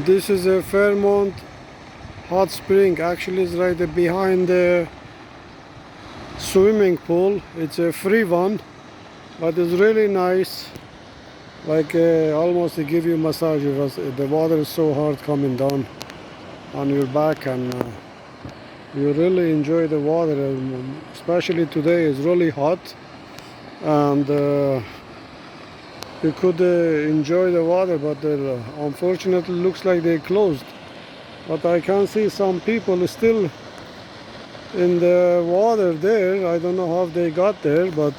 This is a Fairmont hot spring. Actually, it's right behind the swimming pool. It's a free one, but it's really nice. Like almost to give you massage. The water is so hard coming down on your back, and you really enjoy the water. Especially today, it's really hot, and you could enjoy the water, but unfortunately looks like they closed. But I can see some people still in the water there. I don't know how they got there, but